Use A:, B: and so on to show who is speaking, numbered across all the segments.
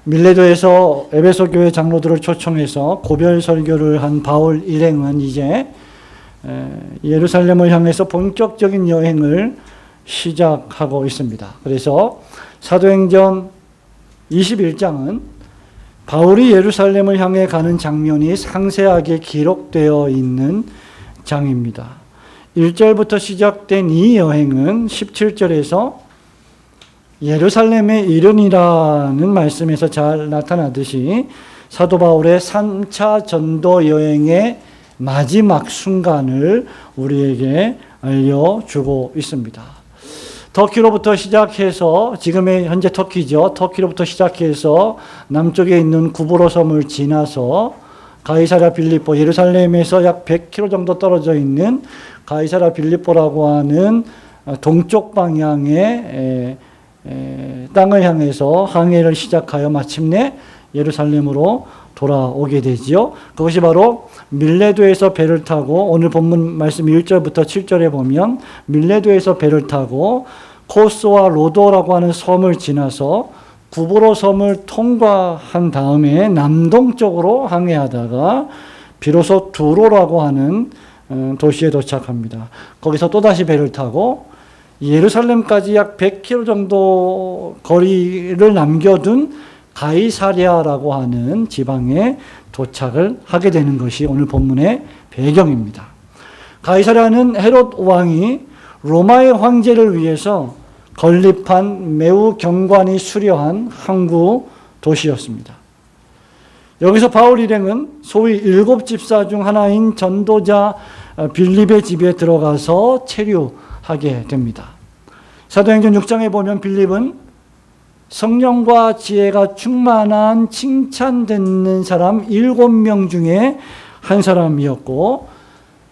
A: 밀레도에서 에베소 교회 장로들을 초청해서 고별 설교를 한 바울 일행은 이제 예루살렘을 향해서 본격적인 여행을 시작하고 있습니다. 그래서 사도행전 21장은 바울이 예루살렘을 향해 가는 장면이 상세하게 기록되어 있는 장입니다. 1절부터 시작된 이 여행은 17절에서 예루살렘에 이르니라는 말씀에서 잘 나타나듯이 사도 바울의 3차 전도 여행의 마지막 순간을 우리에게 알려주고 있습니다. 터키로부터 시작해서, 지금의 현재 터키죠. 터키로부터 시작해서 남쪽에 있는 구브로 섬을 지나서 가이사랴 빌립보, 예루살렘에서 약 100km 정도 떨어져 있는 가이사랴 빌립보라고 하는 동쪽 방향의 땅을 향해서 항해를 시작하여 마침내 예루살렘으로 돌아오게 되지요. 그것이 바로 밀레도에서 배를 타고, 오늘 본문 말씀 1절부터 7절에 보면 밀레도에서 배를 타고 코스와 로도라고 하는 섬을 지나서 구브로 섬을 통과한 다음에 남동쪽으로 항해하다가 비로소 두로라고 하는 도시에 도착합니다. 거기서 또다시 배를 타고 예루살렘까지 약 100km 정도 거리를 남겨둔 가이사랴라고 하는 지방에 도착을 하게 되는 것이 오늘 본문의 배경입니다. 가이사랴는 헤롯 왕이 로마의 황제를 위해서 건립한 매우 경관이 수려한 항구 도시였습니다. 여기서 바울 일행은 소위 7 집사 중 하나인 전도자 빌립의 집에 들어가서 체류하게 됩니다. 사도행전 6장에 보면 빌립은 성령과 지혜가 충만한 칭찬듣는 사람 7명 중에 한 사람이었고,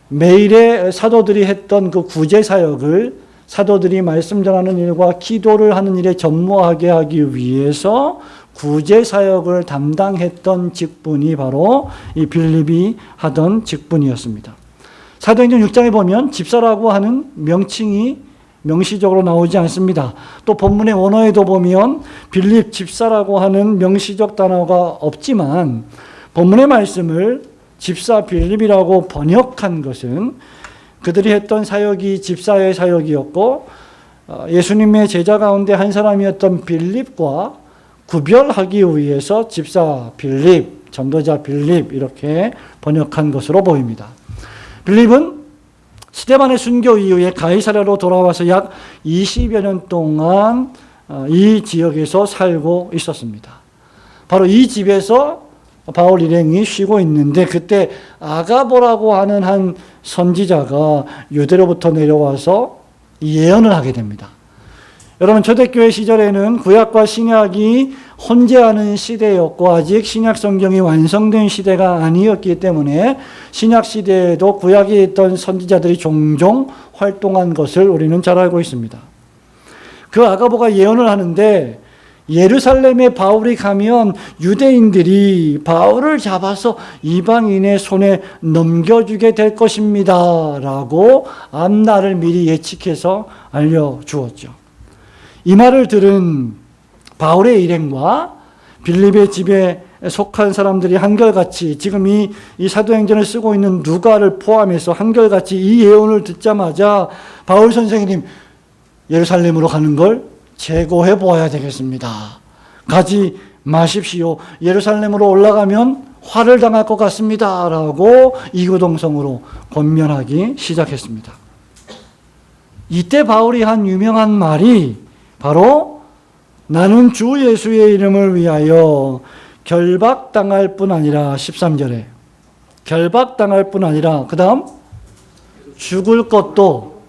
A: 매일의 사도들이 했던 그 구제 사역을 사도들이 말씀 전하는 일과 기도를 하는 일에 전무하게 하기 위해서 구제 사역을 담당했던 직분이 바로 이 빌립이 하던 직분이었습니다. 사도행전 6장에 보면 집사라고 하는 명칭이 명시적으로 나오지 않습니다. 또 본문의 원어에도 보면 빌립 집사라고 하는 명시적 단어가 없지만 본문의 말씀을 집사 빌립이라고 번역한 것은 그들이 했던 사역이 집사의 사역이었고, 예수님의 제자 가운데 한 사람이었던 빌립과 구별하기 위해서 집사 빌립, 전도자 빌립 이렇게 번역한 것으로 보입니다. 빌립은 스데반의 순교 이후에 가이사랴로 돌아와서 약 20여 년 동안 이 지역에서 살고 있었습니다. 바로 이 집에서 바울 일행이 쉬고 있는데, 그때 아가보라고 하는 한 선지자가 유대로부터 내려와서 예언을 하게 됩니다. 여러분, 초대교회 시절에는 구약과 신약이 혼재하는 시대였고 아직 신약 성경이 완성된 시대가 아니었기 때문에 신약 시대에도 구약에 있던 선지자들이 종종 활동한 것을 우리는 잘 알고 있습니다. 그 아가보가 예언을 하는데, 예루살렘에 바울이 가면 유대인들이 바울을 잡아서 이방인의 손에 넘겨주게 될 것입니다 라고 앞날을 미리 예측해서 알려주었죠. 이 말을 들은 바울의 일행과 빌립의 집에 속한 사람들이 한결같이, 지금 이 사도행전을 쓰고 있는 누가를 포함해서 한결같이 이 예언을 듣자마자 바울 선생님, 예루살렘으로 가는 걸 재고해 보아야 되겠습니다. 가지 마십시오. 예루살렘으로 올라가면 화를 당할 것 같습니다 라고 이구동성으로 권면하기 시작했습니다. 이때 바울이 한 유명한 말이 바로 나는 주 예수의 이름을 위하여 결박당할 뿐 아니라, 13절에 결박당할 뿐 아니라 그 다음 죽을 것도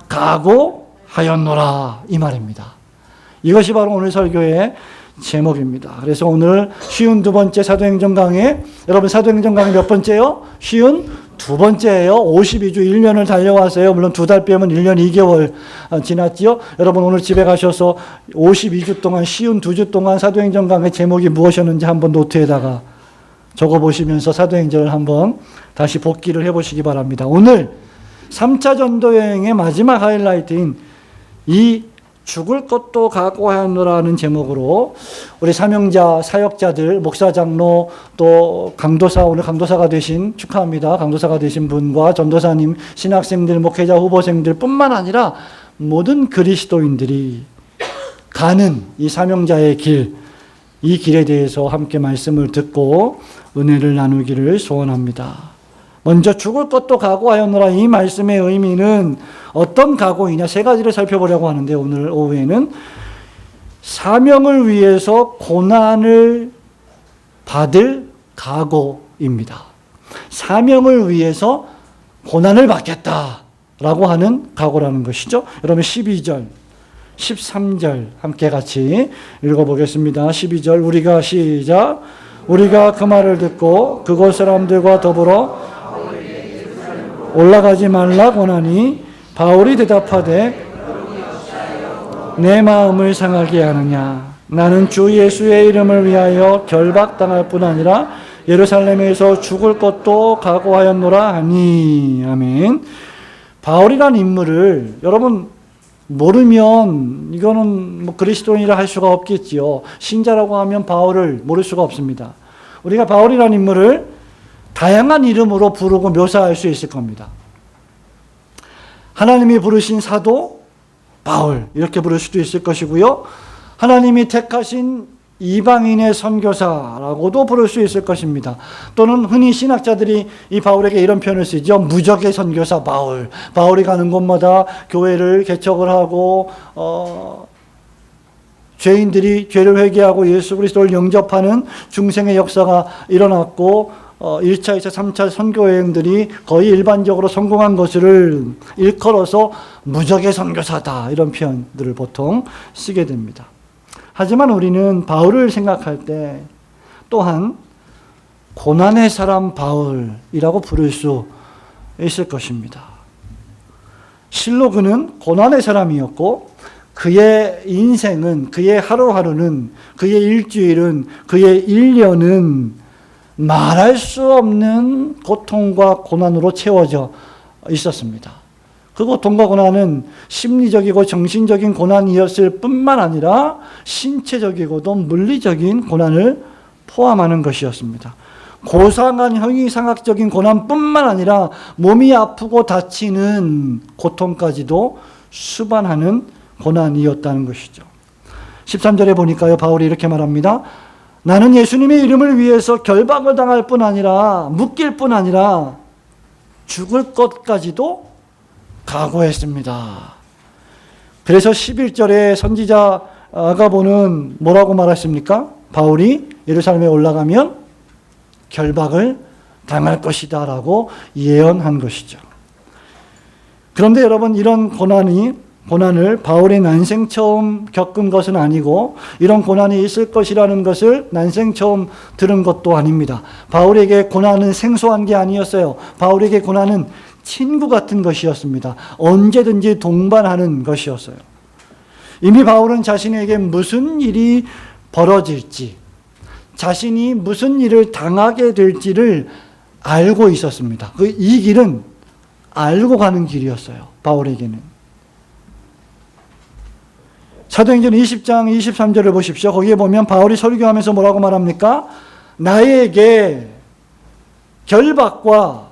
A: 각오하였노라, 이 말입니다. 이것이 바로 오늘 설교의 제목입니다. 그래서 오늘 쉬운 2번째 사도행전 강해, 여러분 사도행전 강해 몇 번째요? 쉬운 2번째예요. 52주 1년을 달려왔어요. 물론 2달 빼면 1년 2개월 지났지요. 여러분 오늘 집에 가셔서 52주 동안, 쉬운 2주 동안 사도행전 강해 제목이 무엇이었는지 한번 노트에다가 적어보시면서 사도행전을 한번 다시 복기를 해보시기 바랍니다. 오늘 3차 전도 여행의 마지막 하이라이트인 이 죽을 것도 각오하였노라는 제목으로 우리 사명자, 사역자들, 목사, 장로, 또 강도사, 오늘 강도사가 되신, 축하합니다. 강도사가 되신 분과 전도사님, 신학생들, 목회자, 후보생들 뿐만 아니라 모든 그리스도인들이 가는 이 사명자의 길, 이 길에 대해서 함께 말씀을 듣고 은혜를 나누기를 소원합니다. 먼저 죽을 것도 각오하였노라, 이 말씀의 의미는 어떤 각오이냐, 세 가지를 살펴보려고 하는데, 오늘 오후에는 사명을 위해서 고난을 받을 각오입니다. 사명을 위해서 고난을 받겠다라고 하는 각오라는 것이죠. 여러분 12절, 13절 함께 같이 읽어보겠습니다. 12절, 우리가 시작. 우리가 그 말을 듣고 그곳 사람들과 더불어 올라가지 말라고 하니 바울이 대답하되 내 마음을 상하게 하느냐. 나는 주 예수의 이름을 위하여 결박당할 뿐 아니라 예루살렘에서 죽을 것도 각오하였노라 하니. 아멘. 바울이란 인물을 여러분 모르면 이거는 뭐 그리스도인이라 할 수가 없겠지요. 신자라고 하면 바울을 모를 수가 없습니다. 우리가 바울이란 인물을 다양한 이름으로 부르고 묘사할 수 있을 겁니다. 하나님이 부르신 사도 바울, 이렇게 부를 수도 있을 것이고요. 하나님이 택하신 이방인의 선교사라고도 부를 수 있을 것입니다. 또는 흔히 신학자들이 이 바울에게 이런 표현을 쓰죠. 무적의 선교사 바울. 바울이 가는 곳마다 교회를 개척을 하고 죄인들이 죄를 회개하고 예수 그리스도를 영접하는 중생의 역사가 일어났고 1차, 2차, 3차 선교 여행들이 거의 일반적으로 성공한 것을 일컬어서 무적의 선교사다, 이런 표현들을 보통 쓰게 됩니다. 하지만 우리는 바울을 생각할 때 또한 고난의 사람 바울이라고 부를 수 있을 것입니다. 실로 그는 고난의 사람이었고 그의 인생은, 그의 하루하루는, 그의 일주일은, 그의 1년은 말할 수 없는 고통과 고난으로 채워져 있었습니다. 그 고통과 고난은 심리적이고 정신적인 고난이었을 뿐만 아니라 신체적이고도 물리적인 고난을 포함하는 것이었습니다. 고상한 형이상학적인 고난뿐만 아니라 몸이 아프고 다치는 고통까지도 수반하는 고난이었다는 것이죠. 13절에 보니까요, 바울이 이렇게 말합니다. 나는 예수님의 이름을 위해서 결박을 당할 뿐 아니라, 묶일 뿐 아니라 죽을 것까지도 각오했습니다. 그래서 11절에 선지자 아가보는 뭐라고 말했습니까? 바울이 예루살렘에 올라가면 결박을 당할 것이다 라고 예언한 것이죠. 그런데 여러분, 이런 고난을 바울이 난생 처음 겪은 것은 아니고 이런 고난이 있을 것이라는 것을 난생 처음 들은 것도 아닙니다. 바울에게 고난은 생소한 게 아니었어요. 바울에게 고난은 친구 같은 것이었습니다. 언제든지 동반하는 것이었어요. 이미 바울은 자신에게 무슨 일이 벌어질지, 자신이 무슨 일을 당하게 될지를 알고 있었습니다. 이 길은 알고 가는 길이었어요, 바울에게는. 사도행전 20장 23절을 보십시오. 거기에 보면 바울이 설교하면서 뭐라고 말합니까? 나에게 결박과,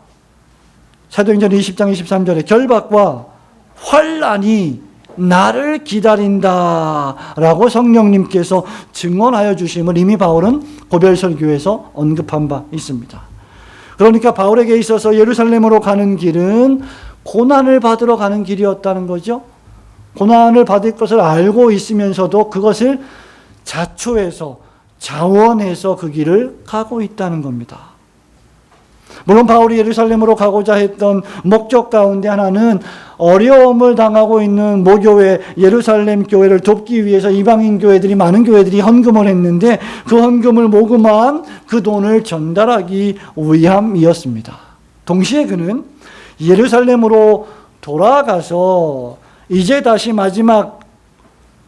A: 사도행전 20장 23절에 결박과 환난이 나를 기다린다 라고 성령님께서 증언하여 주심을 이미 바울은 고별 설교에서 언급한 바 있습니다. 그러니까 바울에게 있어서 예루살렘으로 가는 길은 고난을 받으러 가는 길이었다는 거죠. 고난을 받을 것을 알고 있으면서도 그것을 자초해서, 자원해서 그 길을 가고 있다는 겁니다. 물론 바울이 예루살렘으로 가고자 했던 목적 가운데 하나는 어려움을 당하고 있는 모교회, 예루살렘 교회를 돕기 위해서 이방인 교회들이, 많은 교회들이 헌금을 했는데 그 헌금을 모금한 그 돈을 전달하기 위함이었습니다. 동시에 그는 예루살렘으로 돌아가서 이제 다시 마지막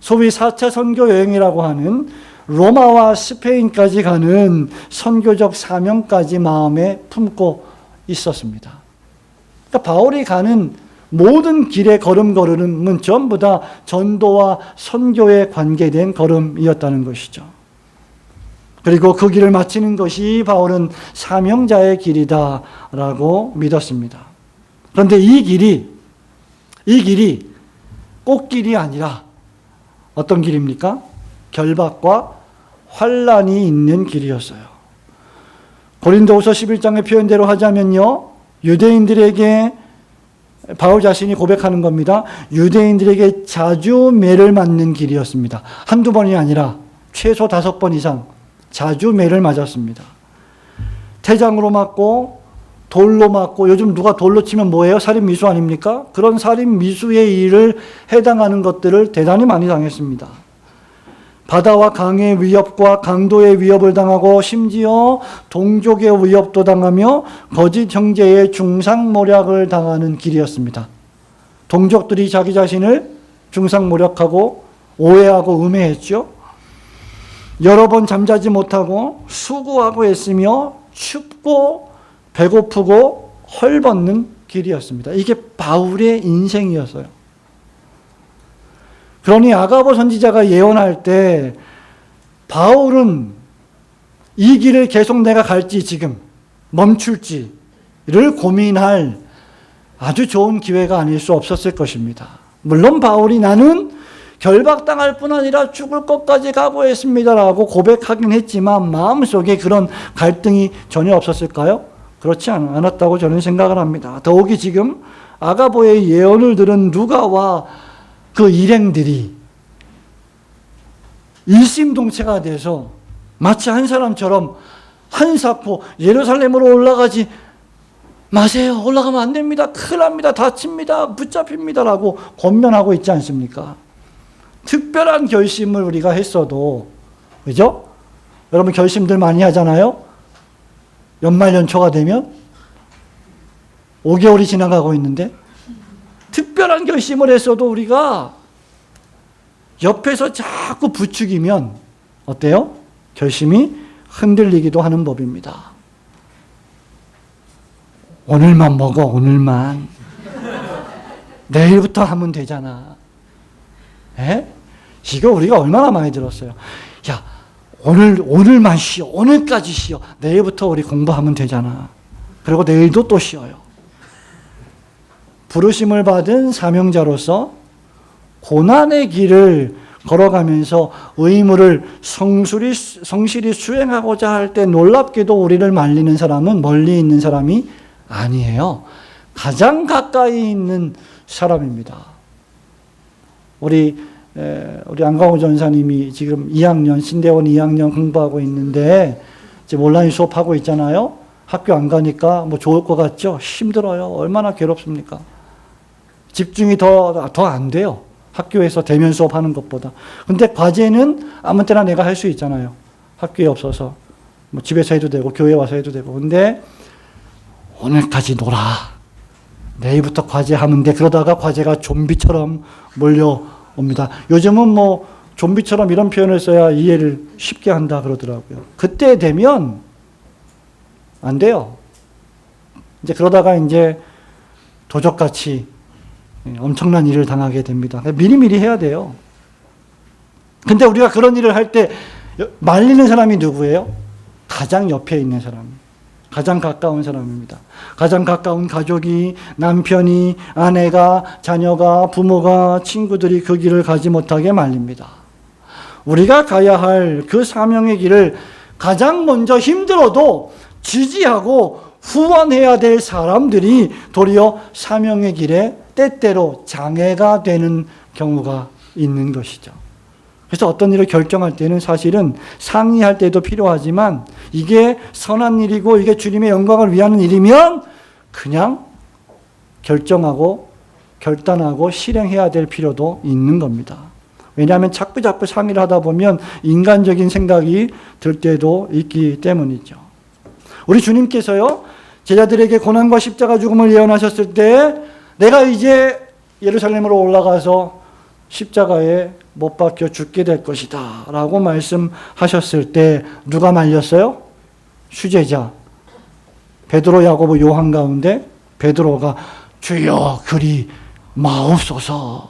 A: 소위 4차 선교 여행이라고 하는 로마와 스페인까지 가는 선교적 사명까지 마음에 품고 있었습니다. 그러니까 바울이 가는 모든 길의 걸음은 전부 다 전도와 선교에 관계된 걸음이었다는 것이죠. 그리고 그 길을 마치는 것이 바울은 사명자의 길이다라고 믿었습니다. 그런데 이 길이 꽃길이 아니라 어떤 길입니까? 결박과 환난이 있는 길이었어요. 고린도후서 11장의 표현대로 하자면요, 유대인들에게 바울 자신이 고백하는 겁니다. 유대인들에게 자주 매를 맞는 길이었습니다. 한두 번이 아니라 최소 5번 이상 자주 매를 맞았습니다. 태장으로 맞고 돌로 맞고, 요즘 누가 돌로 치면 뭐예요? 살인미수 아닙니까? 그런 살인미수의 일을 해당하는 것들을 대단히 많이 당했습니다. 바다와 강의 위협과 강도의 위협을 당하고 심지어 동족의 위협도 당하며 거짓 형제의 중상모략을 당하는 길이었습니다. 동족들이 자기 자신을 중상모략하고 오해하고 음해했죠. 여러 번 잠자지 못하고 수고하고 애쓰며 춥고 배고프고 헐벗는 길이었습니다. 이게 바울의 인생이었어요. 그러니 아가보 선지자가 예언할 때 바울은 이 길을 계속 내가 갈지 지금 멈출지를 고민할 아주 좋은 기회가 아닐 수 없었을 것입니다. 물론 바울이 나는 결박당할 뿐 아니라 죽을 것까지 각오했습니다라고 고백하긴 했지만 마음속에 그런 갈등이 전혀 없었을까요? 그렇지 않았다고 저는 생각을 합니다. 더욱이 지금 아가보의 예언을 들은 누가와 그 일행들이 일심동체가 돼서 마치 한 사람처럼 한사코 예루살렘으로 올라가지 마세요. 올라가면 안 됩니다. 큰일 납니다. 다칩니다. 붙잡힙니다. 라고 권면하고 있지 않습니까? 특별한 결심을 우리가 했어도, 그죠? 여러분 결심들 많이 하잖아요? 연말 연초가 되면 5개월이 지나가고 있는데 특별한 결심을 했어도 우리가 옆에서 자꾸 부추기면 어때요? 결심이 흔들리기도 하는 법입니다. 오늘만 먹어, 오늘만. 내일부터 하면 되잖아. 에? 이거 우리가 얼마나 많이 들었어요. 야, 오늘만 쉬어. 오늘까지 쉬어. 내일부터 우리 공부하면 되잖아. 그리고 내일도 또 쉬어요. 부르심을 받은 사명자로서 고난의 길을 걸어가면서 의무를 성실히 수행하고자 할 때 놀랍게도 우리를 말리는 사람은 멀리 있는 사람이 아니에요. 가장 가까이 있는 사람입니다. 우리 안강호 전사님이 지금 2학년, 신대원 2학년 공부하고 있는데 지금 온라인 수업하고 있잖아요. 학교 안 가니까 뭐 좋을 것 같죠? 힘들어요. 얼마나 괴롭습니까? 집중이 더 안 돼요. 학교에서 대면 수업하는 것보다. 근데 과제는 아무 때나 내가 할 수 있잖아요. 학교에 없어서. 뭐 집에서 해도 되고 교회 와서 해도 되고. 근데 오늘까지 놀아. 내일부터 과제하면 돼. 그러다가 과제가 좀비처럼 몰려옵니다. 요즘은 뭐 좀비처럼 이런 표현을 써야 이해를 쉽게 한다 그러더라고요. 그때 되면 안 돼요. 이제 그러다가 이제 도적같이 엄청난 일을 당하게 됩니다. 미리미리 해야 돼요. 근데 우리가 그런 일을 할 때 말리는 사람이 누구예요? 가장 옆에 있는 사람. 가장 가까운 사람입니다. 가장 가까운 가족이, 남편이, 아내가, 자녀가, 부모가, 친구들이 그 길을 가지 못하게 말립니다. 우리가 가야 할 그 사명의 길을 가장 먼저 힘들어도 지지하고 후원해야 될 사람들이 도리어 사명의 길에 때때로 장애가 되는 경우가 있는 것이죠. 그래서 어떤 일을 결정할 때는 사실은 상의할 때도 필요하지만 이게 선한 일이고 이게 주님의 영광을 위하는 일이면 그냥 결정하고 결단하고 실행해야 될 필요도 있는 겁니다. 왜냐하면 자꾸 상의를 하다 보면 인간적인 생각이 들 때도 있기 때문이죠. 우리 주님께서요, 제자들에게 고난과 십자가 죽음을 예언하셨을 때 내가 이제 예루살렘으로 올라가서 십자가에 못 박혀 죽게 될 것이다 라고 말씀하셨을 때 누가 말렸어요? 수제자 베드로, 야고보, 요한 가운데 베드로가 주여 그리 마옵소서.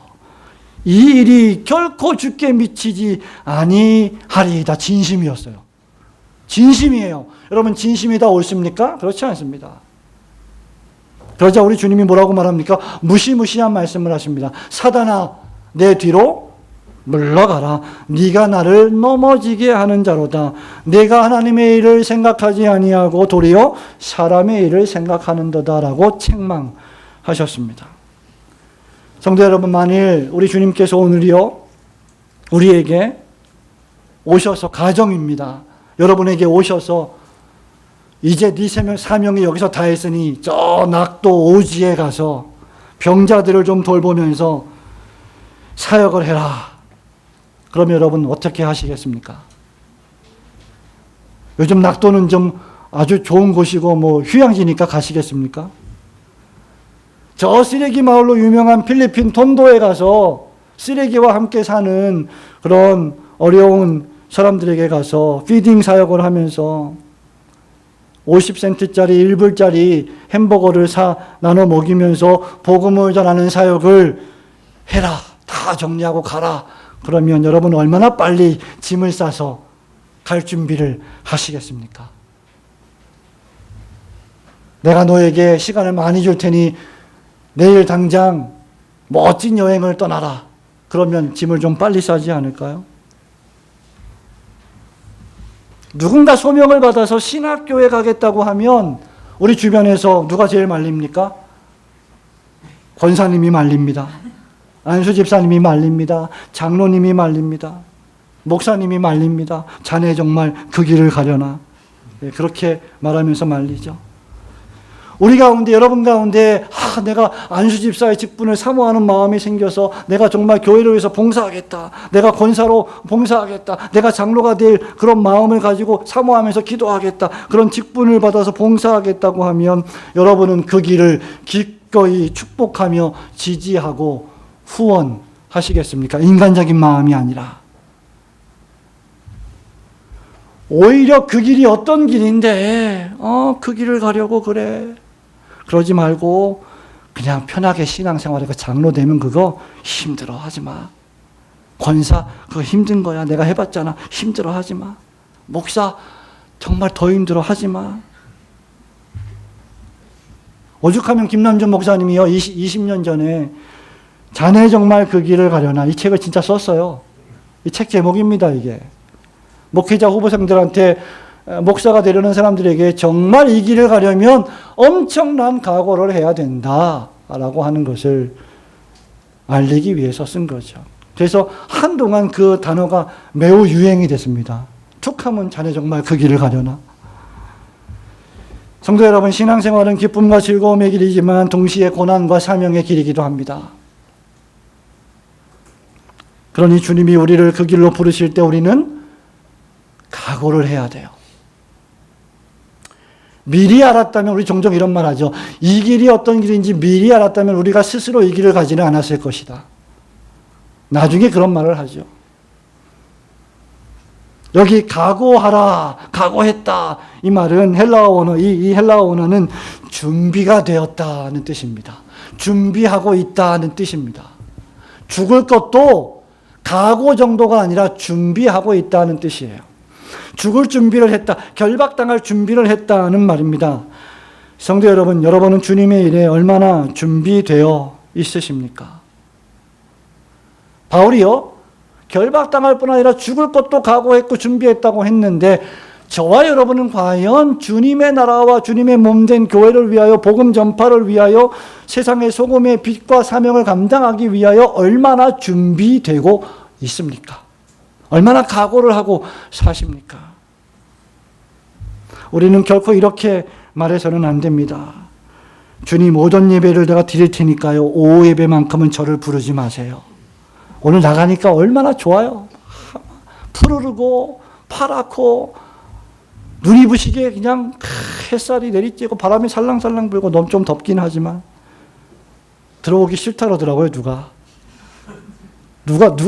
A: 이 일이 결코 주께 미치지 아니하리이다. 진심이었어요. 진심이에요. 여러분 진심이 다 옳습니까? 그렇지 않습니다. 그러자 우리 주님이 뭐라고 말합니까? 무시무시한 말씀을 하십니다. 사단아 내 뒤로 물러가라. 네가 나를 넘어지게 하는 자로다. 내가 하나님의 일을 생각하지 아니하고 도리어 사람의 일을 생각하는도다라고 책망하셨습니다. 성도 여러분, 만일 우리 주님께서 오늘이요 우리에게 오셔서, 가정입니다, 여러분에게 오셔서 이제 네 사명이 여기서 다 했으니 저 낙도 오지에 가서 병자들을 좀 돌보면서 사역을 해라. 그러면 여러분 어떻게 하시겠습니까? 요즘 낙도는 좀 아주 좋은 곳이고 뭐 휴양지니까 가시겠습니까? 저 쓰레기 마을로 유명한 필리핀 톤도에 가서 쓰레기와 함께 사는 그런 어려운 사람들에게 가서 피딩 사역을 하면서 50센트짜리 1불짜리 햄버거를 나눠 먹이면서 복음을 전하는 사역을 해라. 다 정리하고 가라. 그러면 여러분 얼마나 빨리 짐을 싸서 갈 준비를 하시겠습니까? 내가 너에게 시간을 많이 줄 테니 내일 당장 멋진 여행을 떠나라. 그러면 짐을 좀 빨리 싸지 않을까요? 누군가 소명을 받아서 신학교에 가겠다고 하면 우리 주변에서 누가 제일 말립니까? 권사님이 말립니다. 안수 집사님이 말립니다. 장로님이 말립니다. 목사님이 말립니다. 자네 정말 그 길을 가려나? 그렇게 말하면서 말리죠. 우리 가운데, 여러분 가운데 내가 안수 집사의 직분을 사모하는 마음이 생겨서 내가 정말 교회를 위해서 봉사하겠다. 내가 권사로 봉사하겠다. 내가 장로가 될 그런 마음을 가지고 사모하면서 기도하겠다. 그런 직분을 받아서 봉사하겠다고 하면 여러분은 그 길을 기꺼이 축복하며 지지하고 후원하시겠습니까? 인간적인 마음이 아니라. 오히려 그 길이 어떤 길인데 그 길을 가려고 그래. 그러지 말고 그냥 편하게 신앙생활하고 장로 되면 그거 힘들어 하지 마. 권사 그거 힘든 거야. 내가 해봤잖아. 힘들어 하지 마. 목사 정말 더 힘들어 하지 마. 오죽하면 김남준 목사님이요 20년 전에 자네 정말 그 길을 가려나 이 책을 진짜 썼어요. 이 책 제목입니다. 이게 목회자 후보생들한테 목사가 되려는 사람들에게 정말 이 길을 가려면 엄청난 각오를 해야 된다라고 하는 것을 알리기 위해서 쓴 거죠. 그래서 한동안 그 단어가 매우 유행이 됐습니다. 툭하면 자네 정말 그 길을 가려나? 성도 여러분, 신앙생활은 기쁨과 즐거움의 길이지만 동시에 고난과 사명의 길이기도 합니다. 그러니 주님이 우리를 그 길로 부르실 때 우리는 각오를 해야 돼요. 미리 알았다면, 우리 종종 이런 말 하죠. 이 길이 어떤 길인지 미리 알았다면 우리가 스스로 이 길을 가지는 않았을 것이다. 나중에 그런 말을 하죠. 여기 각오하라, 각오했다. 이 말은 헬라어 원어, 이 헬라어 원어는 준비가 되었다는 뜻입니다. 준비하고 있다는 뜻입니다. 죽을 것도 각오 정도가 아니라 준비하고 있다는 뜻이에요. 죽을 준비를 했다, 결박당할 준비를 했다는 말입니다. 성도 여러분, 여러분은 주님의 일에 얼마나 준비되어 있으십니까? 바울이요, 결박당할 뿐 아니라 죽을 것도 각오했고 준비했다고 했는데 저와 여러분은 과연 주님의 나라와 주님의 몸된 교회를 위하여, 복음 전파를 위하여, 세상의 소금의 빛과 사명을 감당하기 위하여 얼마나 준비되고 있습니까? 얼마나 각오를 하고 사십니까? 우리는 결코 이렇게 말해서는 안 됩니다. 주님, 오전 예배를 내가 드릴 테니까요, 오후 예배만큼은 저를 부르지 마세요. 오늘 나가니까 얼마나 좋아요. 푸르르고 파랗고 눈이 부시게 그냥 햇살이 내리쬐고 바람이 살랑살랑 불고 너무 좀 덥긴 하지만 들어오기 싫다 그러더라고요. 누가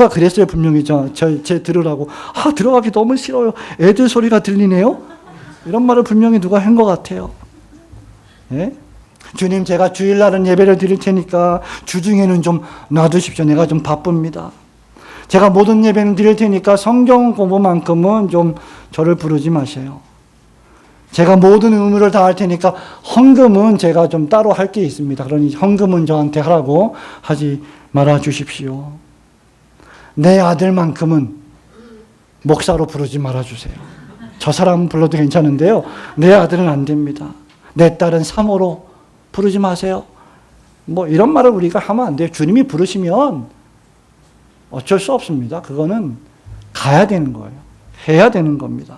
A: 그랬어요. 분명히 제 들으라고. 들어가기 너무 싫어요. 애들 소리가 들리네요. 이런 말을 분명히 누가 한 것 같아요. 예? 주님, 제가 주일날은 예배를 드릴 테니까 주중에는 좀 놔두십시오. 내가 좀 바쁩니다. 제가 모든 예배는 드릴 테니까 성경 공부만큼은 좀 저를 부르지 마세요. 제가 모든 의무를 다 할 테니까 헌금은 제가 좀 따로 할 게 있습니다. 그러니 헌금은 저한테 하라고 하지 말아 주십시오. 내 아들만큼은 목사로 부르지 말아 주세요. 저 사람 불러도 괜찮은데요. 내 아들은 안 됩니다. 내 딸은 사모로 부르지 마세요. 뭐 이런 말을 우리가 하면 안 돼요. 주님이 부르시면 어쩔 수 없습니다. 그거는 가야 되는 거예요. 해야 되는 겁니다.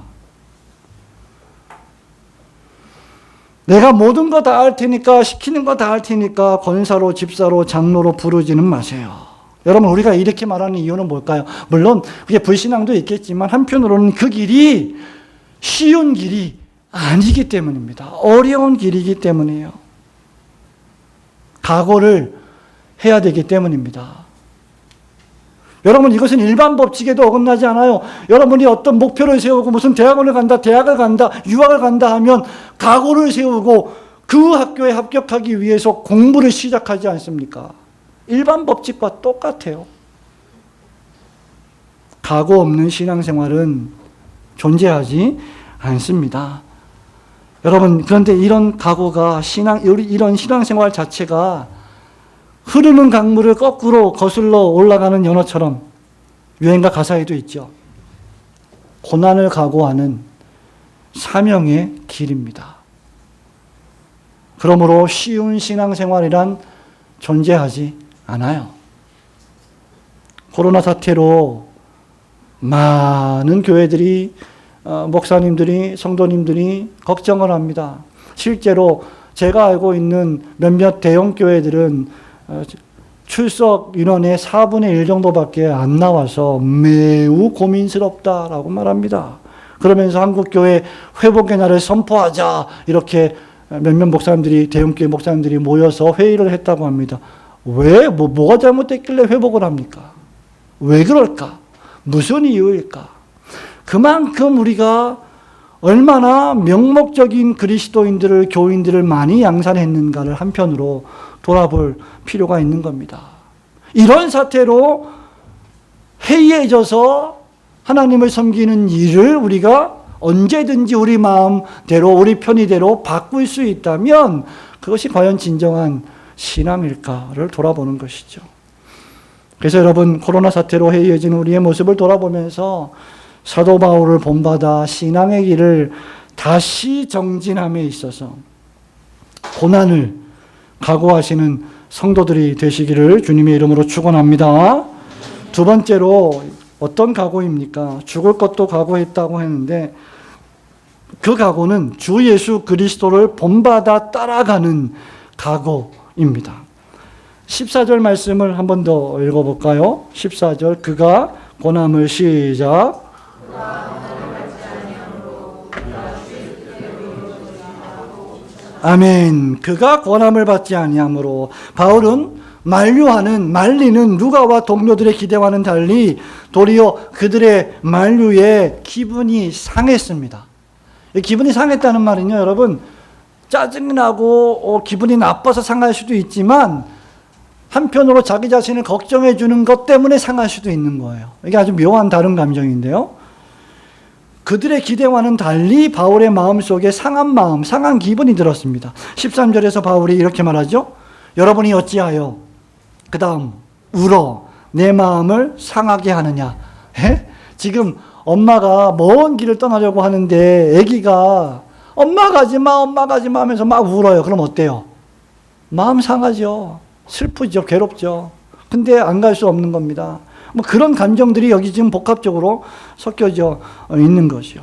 A: 내가 모든 거 다 할 테니까, 시키는 거 다 할 테니까 권사로, 집사로, 장로로 부르지는 마세요. 여러분, 우리가 이렇게 말하는 이유는 뭘까요? 물론 그게 불신앙도 있겠지만 한편으로는 그 길이 쉬운 길이 아니기 때문입니다. 어려운 길이기 때문이에요. 각오를 해야 되기 때문입니다. 여러분, 이것은 일반 법칙에도 어긋나지 않아요. 여러분이 어떤 목표를 세우고 무슨 대학원을 간다, 대학을 간다, 유학을 간다 하면 각오를 세우고 그 학교에 합격하기 위해서 공부를 시작하지 않습니까? 일반 법칙과 똑같아요. 각오 없는 신앙생활은 존재하지 않습니다. 여러분, 그런데 이런 각오가 이런 신앙생활 자체가 흐르는 강물을 거꾸로 거슬러 올라가는 연어처럼 유행가 가사에도 있죠. 고난을 각오하는 사명의 길입니다. 그러므로 쉬운 신앙생활이란 존재하지 않아요. 코로나 사태로 많은 교회들이, 목사님들이, 성도님들이 걱정을 합니다. 실제로 제가 알고 있는 몇몇 대형 교회들은 출석 인원의 4분의 1 정도밖에 안 나와서 매우 고민스럽다라고 말합니다. 그러면서 한국교회 회복의 날을 선포하자, 이렇게 몇몇 목사님들이, 대형교회 목사님들이 모여서 회의를 했다고 합니다. 왜? 뭐가 잘못됐길래 회복을 합니까? 왜 그럴까? 무슨 이유일까? 그만큼 우리가 얼마나 명목적인 그리스도인들을, 교인들을 많이 양산했는가를 한편으로 돌아볼 필요가 있는 겁니다. 이런 사태로 해이해져서 하나님을 섬기는 일을 우리가 언제든지 우리 마음대로, 우리 편의대로 바꿀 수 있다면 그것이 과연 진정한 신앙일까를 돌아보는 것이죠. 그래서 여러분, 코로나 사태로 해이해진 우리의 모습을 돌아보면서 사도 바울을 본받아 신앙의 길을 다시 정진함에 있어서 고난을 각오하시는 성도들이 되시기를 주님의 이름으로 축원합니다. 두 번째로 어떤 각오입니까? 죽을 것도 각오했다고 했는데 그 각오는 주 예수 그리스도를 본받아 따라가는 각오입니다. 14절 말씀을 한 번 더 읽어볼까요? 14절, 그가 고난을 시작. 아멘. 그가 권함을 받지 아니함으로. 바울은 말리는 루가와 동료들의 기대와는 달리 도리어 그들의 만류에 기분이 상했습니다. 기분이 상했다는 말은요, 여러분, 짜증이 나고 기분이 나빠서 상할 수도 있지만 한편으로 자기 자신을 걱정해 주는 것 때문에 상할 수도 있는 거예요. 이게 아주 묘한 다른 감정인데요. 그들의 기대와는 달리 바울의 마음속에 상한 마음, 상한 기분이 들었습니다. 13절에서 바울이 이렇게 말하죠. 여러분이 어찌하여 그 다음 울어 내 마음을 상하게 하느냐. 지금 엄마가 먼 길을 떠나려고 하는데 아기가 엄마 가지마, 엄마 가지마 하면서 막 울어요. 그럼 어때요? 마음 상하죠. 슬프죠. 괴롭죠. 근데 안 갈 수 없는 겁니다. 뭐 그런 감정들이 여기 지금 복합적으로 섞여져 있는 것이요.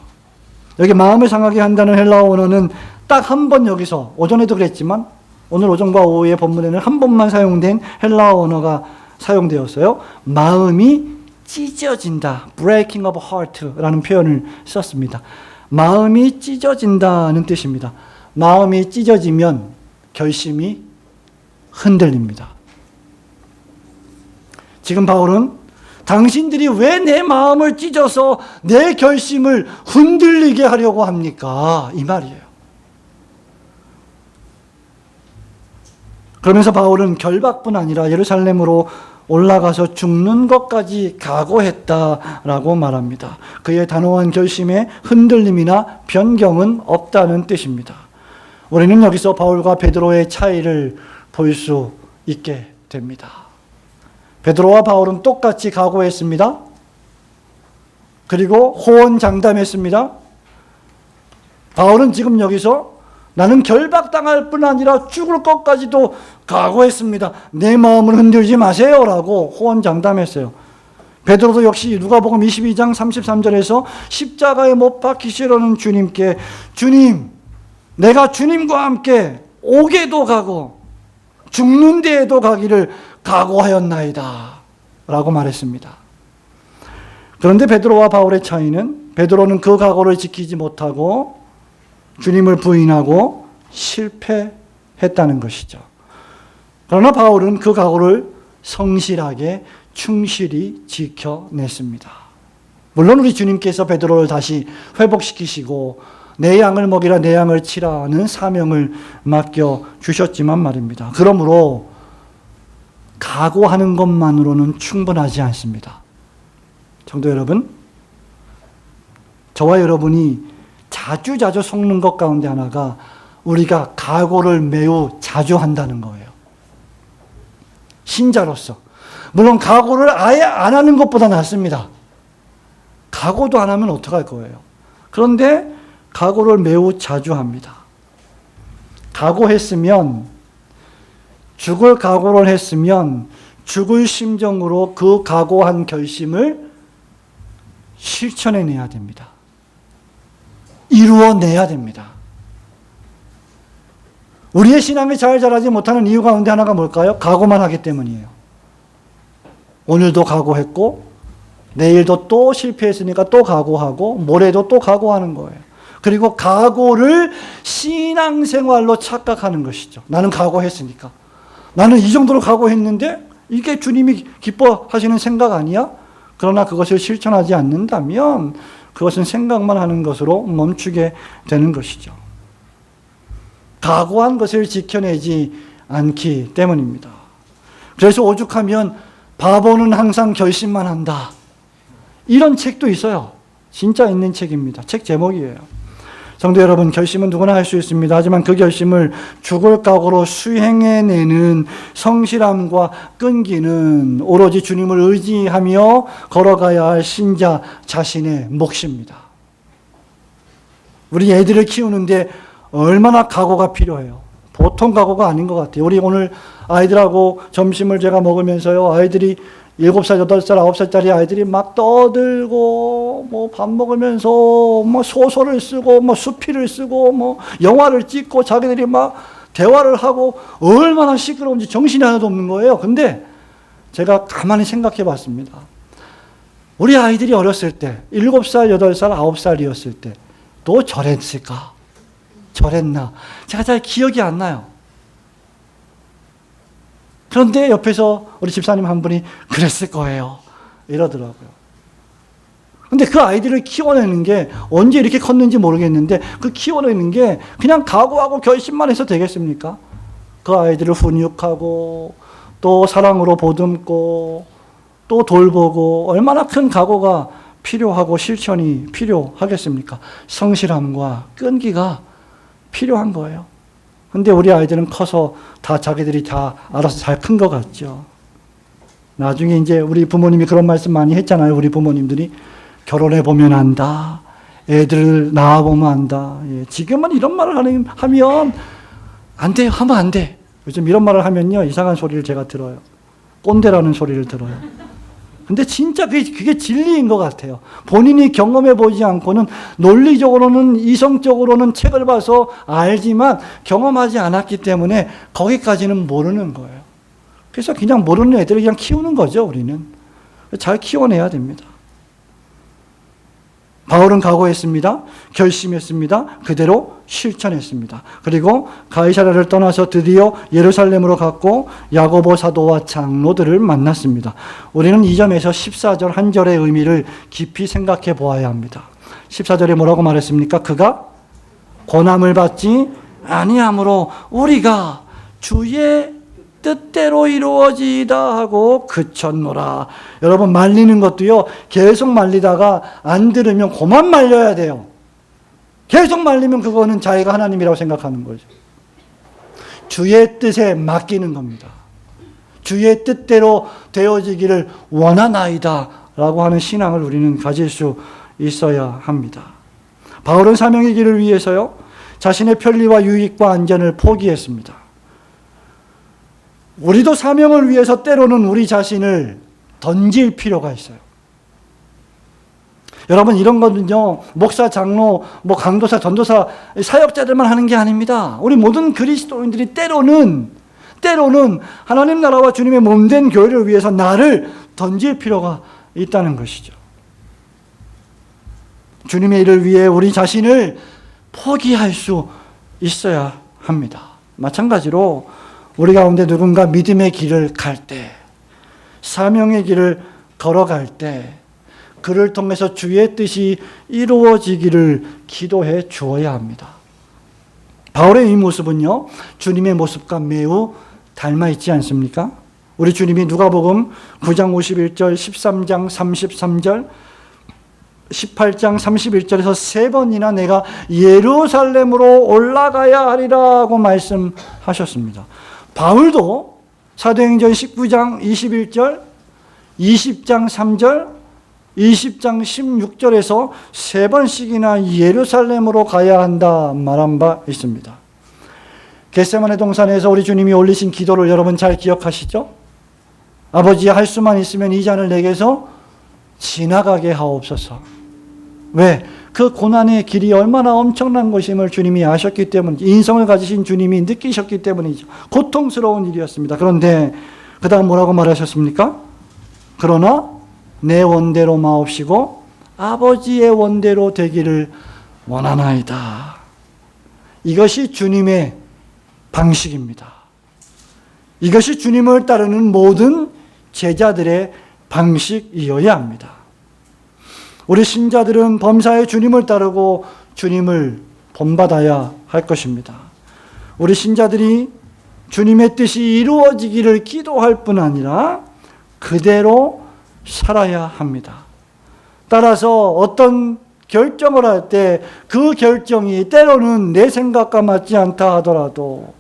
A: 여기 마음을 상하게 한다는 헬라어 원어는 딱 한 번, 여기서 오전에도 그랬지만 오늘 오전과 오후의 본문에는 한 번만 사용된 헬라어 원어가 사용되었어요. 마음이 찢어진다. breaking of heart라는 표현을 썼습니다. 마음이 찢어진다는 뜻입니다. 마음이 찢어지면 결심이 흔들립니다. 지금 바울은 당신들이 왜 내 마음을 찢어서 내 결심을 흔들리게 하려고 합니까? 이 말이에요. 그러면서 바울은 결박뿐 아니라 예루살렘으로 올라가서 죽는 것까지 각오했다라고 말합니다. 그의 단호한 결심에 흔들림이나 변경은 없다는 뜻입니다. 우리는 여기서 바울과 베드로의 차이를 볼 수 있게 됩니다. 베드로와 바울은 똑같이 각오했습니다. 그리고 호언장담했습니다. 바울은 지금 여기서 나는 결박당할 뿐 아니라 죽을 것까지도 각오했습니다. 내 마음을 흔들지 마세요 라고 호언장담했어요. 베드로도 역시 누가복음 22장 33절에서 십자가에 못 박히시려는 주님께 주님, 내가 주님과 함께 옥에도 가고 죽는 데에도 가기를 각오하였나이다 라고 말했습니다. 그런데 베드로와 바울의 차이는 베드로는 그 각오를 지키지 못하고 주님을 부인하고 실패했다는 것이죠. 그러나 바울은 그 각오를 성실하게 충실히 지켜냈습니다. 물론 우리 주님께서 베드로를 다시 회복시키시고 내 양을 먹이라 내 양을 치라는 사명을 맡겨주셨지만 말입니다. 그러므로 각오하는 것만으로는 충분하지 않습니다. 성도 여러분, 저와 여러분이 자주 속는 것 가운데 하나가 우리가 각오를 매우 자주 한다는 거예요. 신자로서. 물론 각오를 아예 안 하는 것보다 낫습니다. 각오도 안 하면 어떡할 거예요. 그런데 각오를 매우 자주 합니다. 각오했으면, 죽을 각오를 했으면 죽을 심정으로 그 각오한 결심을 실천해내야 됩니다. 이루어내야 됩니다. 우리의 신앙이 잘 자라지 못하는 이유 가운데 하나가 뭘까요? 각오만 하기 때문이에요. 오늘도 각오했고 내일도 또 실패했으니까 또 각오하고 모레도 또 각오하는 거예요. 그리고 각오를 신앙생활로 착각하는 것이죠. 나는 각오했으니까. 나는 이 정도로 각오했는데 이게 주님이 기뻐하시는 생각 아니야? 그러나 그것을 실천하지 않는다면 그것은 생각만 하는 것으로 멈추게 되는 것이죠. 각오한 것을 지켜내지 않기 때문입니다. 그래서 오죽하면 바보는 항상 결심만 한다. 이런 책도 있어요. 진짜 있는 책입니다. 책 제목이에요. 성도 여러분, 결심은 누구나 할 수 있습니다. 하지만 그 결심을 죽을 각오로 수행해내는 성실함과 끈기는 오로지 주님을 의지하며 걸어가야 할 신자 자신의 몫입니다. 우리 애들을 키우는데 얼마나 각오가 필요해요. 보통 각오가 아닌 것 같아요. 우리 오늘 아이들하고 점심을 제가 먹으면서요, 아이들이 7살, 8살, 9살짜리 아이들이 막 떠들고, 밥 먹으면서, 소설을 쓰고, 수필을 쓰고, 영화를 찍고, 자기들이 막 대화를 하고, 얼마나 시끄러운지 정신이 하나도 없는 거예요. 근데 제가 가만히 생각해 봤습니다. 우리 아이들이 어렸을 때, 7살, 8살, 9살이었을 때, 또 저랬을까? 저랬나? 제가 잘 기억이 안 나요. 그런데 옆에서 우리 집사님 한 분이 그랬을 거예요. 이러더라고요. 근데 그 아이들을 키워내는 게 언제 이렇게 컸는지 모르겠는데 그 키워내는 게 그냥 각오하고 결심만 해서 되겠습니까? 그 아이들을 훈육하고 또 사랑으로 보듬고 또 돌보고 얼마나 큰 각오가 필요하고 실천이 필요하겠습니까? 성실함과 끈기가 필요한 거예요. 근데 우리 아이들은 커서 다 자기들이 다 알아서 잘 큰 것 같죠. 나중에 이제 우리 부모님이 그런 말씀 많이 했잖아요. 우리 부모님들이 결혼해 보면 안다. 애들을 낳아 보면 안다. 예, 지금은 이런 말을 하면 안 돼요. 하면 안 돼. 요즘 이런 말을 하면요, 이상한 소리를 제가 들어요. 꼰대라는 소리를 들어요. 근데 진짜 그게 진리인 것 같아요. 본인이 경험해 보지 않고는 논리적으로는 이성적으로는 책을 봐서 알지만 경험하지 않았기 때문에 거기까지는 모르는 거예요. 그래서 그냥 모르는 애들을 그냥 키우는 거죠, 우리는. 잘 키워내야 됩니다. 바울은 각오했습니다. 결심했습니다. 그대로 실천했습니다. 그리고 가이사랴를 떠나서 드디어 예루살렘으로 갔고 야고보 사도와 장로들을 만났습니다. 우리는 이 점에서 14절 한 절의 의미를 깊이 생각해 보아야 합니다. 14절에 뭐라고 말했습니까? 그가 고난을 받지 아니함으로 우리가 주의 뜻대로 이루어지이다 하고 그쳤노라. 여러분, 말리는 것도요, 계속 말리다가 안 들으면 그만 말려야 돼요. 계속 말리면 그거는 자기가 하나님이라고 생각하는 거죠. 주의 뜻에 맡기는 겁니다. 주의 뜻대로 되어지기를 원하나이다 라고 하는 신앙을 우리는 가질 수 있어야 합니다. 바울은 사명의 길을 위해서요, 자신의 편리와 유익과 안전을 포기했습니다. 우리도 사명을 위해서 때로는 우리 자신을 던질 필요가 있어요. 여러분, 이런 거는요, 목사, 장로, 강도사, 전도사, 사역자들만 하는 게 아닙니다. 우리 모든 그리스도인들이 때로는 하나님 나라와 주님의 몸된 교회를 위해서 나를 던질 필요가 있다는 것이죠. 주님의 일을 위해 우리 자신을 포기할 수 있어야 합니다. 마찬가지로 우리 가운데 누군가 믿음의 길을 갈 때, 사명의 길을 걸어갈 때 그를 통해서 주의 뜻이 이루어지기를 기도해 주어야 합니다. 바울의 이 모습은요, 주님의 모습과 매우 닮아 있지 않습니까? 우리 주님이 누가복음 9장 51절, 13장 33절, 18장 31절에서 3번이나 내가 예루살렘으로 올라가야 하리라고 말씀하셨습니다. 바울도 사도행전 19장 21절, 20장 3절, 20장 16절에서 3번씩이나 예루살렘으로 가야 한다 말한 바 있습니다. 겟세마네 동산에서 우리 주님이 올리신 기도를 여러분 잘 기억하시죠? 아버지, 할 수만 있으면 이 잔을 내게서 지나가게 하옵소서. 왜? 그 고난의 길이 얼마나 엄청난 것임을 주님이 아셨기 때문이죠. 인성을 가지신 주님이 느끼셨기 때문이죠. 고통스러운 일이었습니다. 그런데 그 다음 뭐라고 말하셨습니까? 그러나 내 원대로 마옵시고 아버지의 원대로 되기를 원하나이다. 이것이 주님의 방식입니다. 이것이 주님을 따르는 모든 제자들의 방식이어야 합니다. 우리 신자들은 범사에 주님을 따르고 주님을 본받아야 할 것입니다. 우리 신자들이 주님의 뜻이 이루어지기를 기도할 뿐 아니라 그대로 살아야 합니다. 따라서 어떤 결정을 할 때 그 결정이 때로는 내 생각과 맞지 않다 하더라도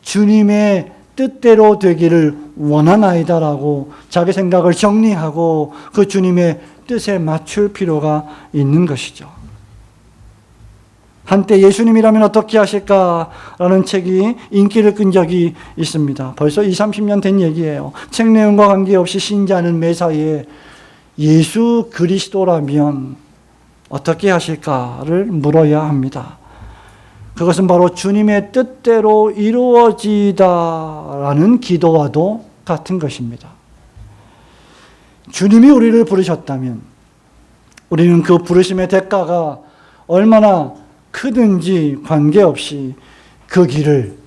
A: 주님의 뜻대로 되기를 원하나이다라고 자기 생각을 정리하고 그 주님의 뜻에 맞출 필요가 있는 것이죠. 한때 예수님이라면 어떻게 하실까라는 책이 인기를 끈 적이 있습니다. 벌써 20, 30년 된 얘기예요. 책 내용과 관계없이 신자는 매사에 예수 그리스도라면 어떻게 하실까를 물어야 합니다. 그것은 바로 주님의 뜻대로 이루어지다라는 기도와도 같은 것입니다. 주님이 우리를 부르셨다면 우리는 그 부르심의 대가가 얼마나 크든지 관계없이 그 길을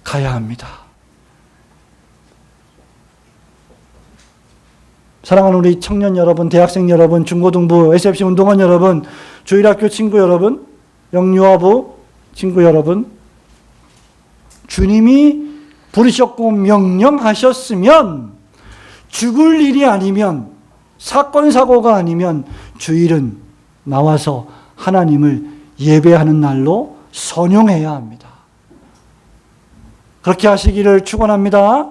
A: 가야 합니다. 사랑하는 우리 청년 여러분, 대학생 여러분, 중고등부, SFC 운동원 여러분, 주일학교 친구 여러분, 영유아부 친구 여러분, 주님이 부르셨고 명령하셨으면 죽을 일이 아니면, 사건 사고가 아니면 주일은 나와서 하나님을 예배하는 날로 선용해야 합니다. 그렇게 하시기를 축원합니다.